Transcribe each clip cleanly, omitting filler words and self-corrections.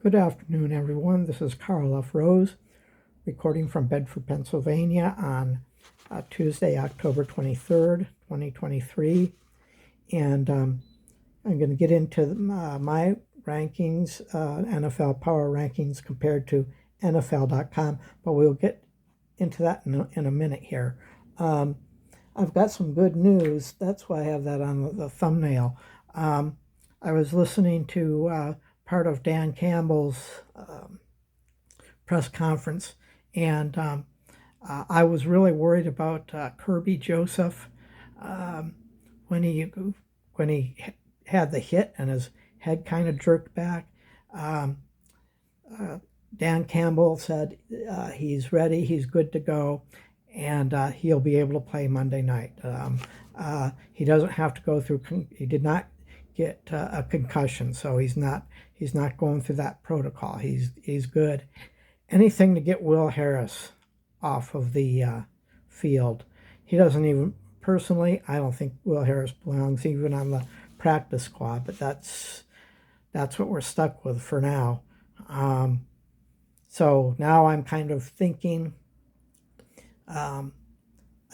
Good afternoon, everyone. This is Carl F. Rose, recording from Bedford, Pennsylvania on Tuesday, October 23rd, 2023. And I'm going to get into my rankings, NFL power rankings compared to NFL.com, but we'll get into that in a minute here. I've got some good news. That's why I have that on the thumbnail. I was listening to part of Dan Campbell's press conference, and I was really worried about Kirby Joseph when he had the hit and his head kind of jerked back. Dan Campbell said he's ready, he's good to go, and he'll be able to play Monday night. He doesn't have to go through. He did not get a concussion, so he's not going through that protocol. He's good. Anything to get Will Harris off of the field. He doesn't even, personally, I don't think Will Harris belongs even on the practice squad, but that's what we're stuck with for now. So now I'm kind of thinking a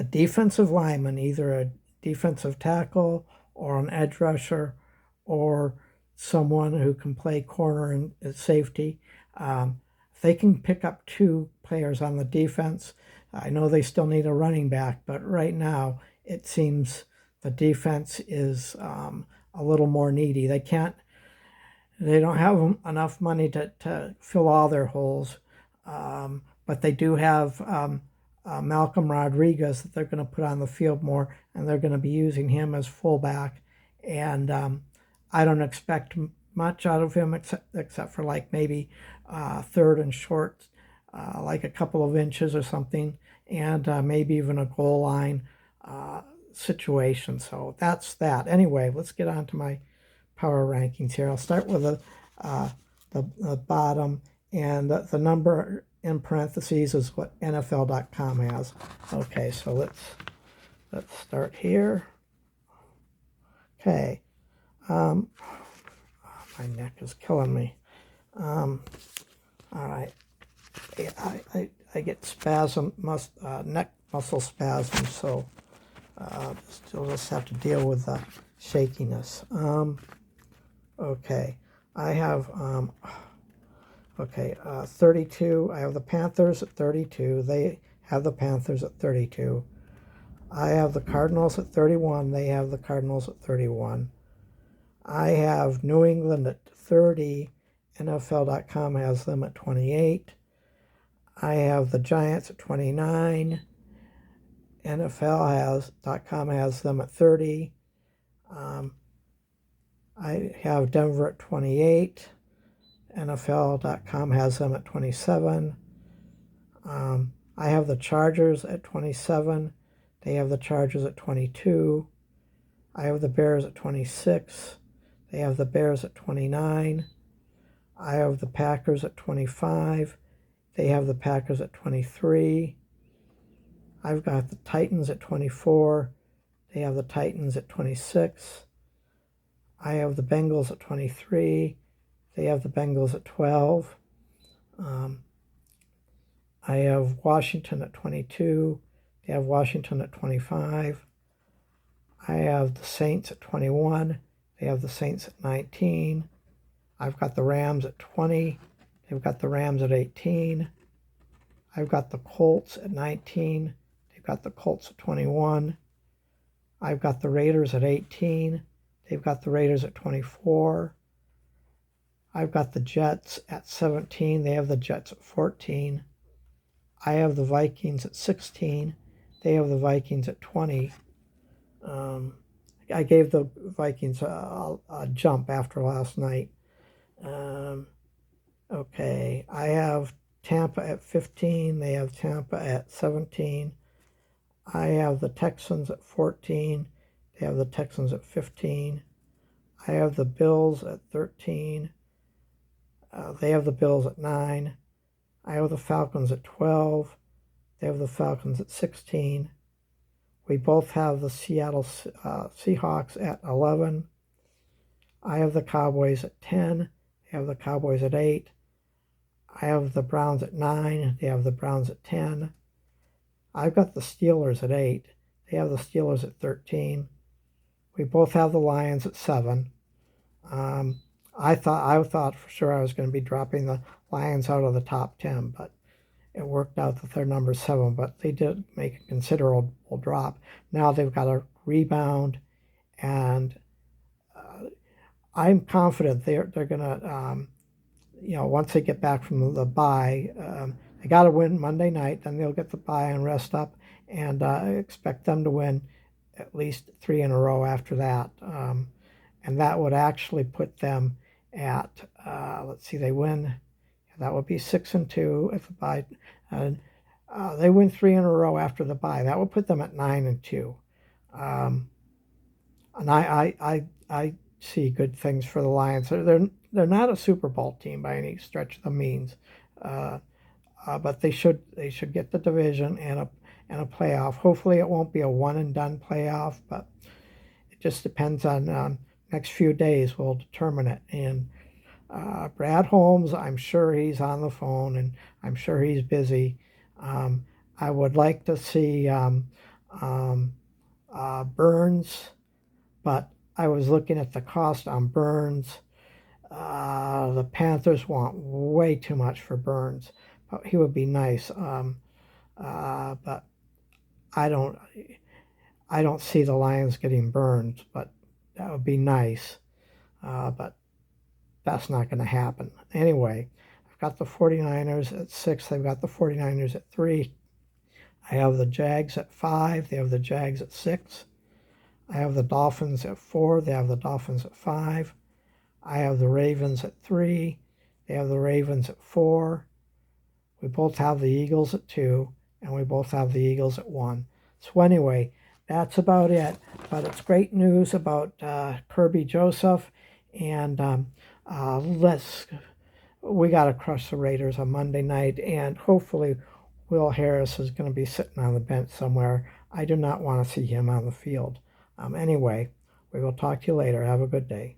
defensive lineman, either a defensive tackle or an edge rusher, or someone who can play corner and safety. If they can pick up two players on the defense, I know they still need a running back, but right now it seems the defense is a little more needy. They don't have enough money to fill all their holes, but they do have Malcolm Rodriguez that they're going to put on the field more, and they're going to be using him as fullback. And I don't expect much out of him except for like maybe third and short, like a couple of inches or something, and maybe even a goal line situation. So that's that. Anyway, let's get on to my power rankings here. I'll start with the bottom, and the number in parentheses is what NFL.com has. Okay, so let's start here. Okay. My neck is killing me. All right. I get neck muscle spasms, so still just have to deal with the shakiness. Okay. I have 32. I have the Panthers at 32. They have the Panthers at 32. I have the Cardinals at 31. They have the Cardinals at 31. I have New England at 30. NFL.com has them at 28. I have the Giants at 29. NFL.com has them at 30. I have Denver at 28. NFL.com has them at 27. I have the Chargers at 27. They have the Chargers at 22. I have the Bears at 26. They have the Bears at 29. I have the Packers at 25. They have the Packers at 23. I've got the Titans at 24. They have the Titans at 26. I have the Bengals at 23. They have the Bengals at 12. I have Washington at 22. They have Washington at 25. I have the Saints at 21. They have the Saints at 19. I've got the Rams at 20. They've got the Rams at 18. I've got the Colts at 19. They've got the Colts at 21. I've got the Raiders at 18. They've got the Raiders at 24. I've got the Jets at 17. They have the Jets at 14. I have the Vikings at 16. They have the Vikings at 20. I gave the Vikings a jump after last night. Okay, I have Tampa at 15. They have Tampa at 17. I have the Texans at 14. They have the Texans at 15. I have the Bills at 13. They have the Bills at 9. I have the Falcons at 12. They have the Falcons at 16. We both have the Seattle Seahawks at 11. I have the Cowboys at 10. They have the Cowboys at 8. I have the Browns at 9. They have the Browns at 10. I've got the Steelers at 8. They have the Steelers at 13. We both have the Lions at 7. I thought for sure I was going to be dropping the Lions out of the top 10, but it worked out that they're number 7. But they did make a considerable drop. Now they've got a rebound, and I'm confident they're going to, once they get back from the bye, they got to win Monday night. Then they'll get the bye and rest up, and I expect them to win at least 3 in a row after that. And that would actually put them at, let's see, they win. That would be 6-2 if the bye. And they win 3 in a row after the bye. That would put them at 9-2. And I see good things for the Lions. They're not a Super Bowl team by any stretch of the means, but they should get the division and a playoff. Hopefully, it won't be a one and done playoff, but it just depends on next few days will determine it. And Brad Holmes, I'm sure he's on the phone and I'm sure he's busy. I would like to see Burns, but I was looking at the cost on Burns. The Panthers want way too much for Burns, but he would be nice. But I don't see the Lions getting Burns, but that would be nice. But that's not going to happen. Anyway, I've got the 49ers at 6. They've got the 49ers at 3. I have the Jags at 5. They have the Jags at 6. I have the Dolphins at 4. They have the Dolphins at 5. I have the Ravens at 3. They have the Ravens at 4. We both have the Eagles at 2. And we both have the Eagles at 1. So anyway, that's about it. But it's great news about Kirby Joseph. And we got to crush the Raiders on Monday night. And hopefully Will Harris is going to be sitting on the bench somewhere. I do not want to see him on the field. Anyway, we will talk to you later. Have a good day.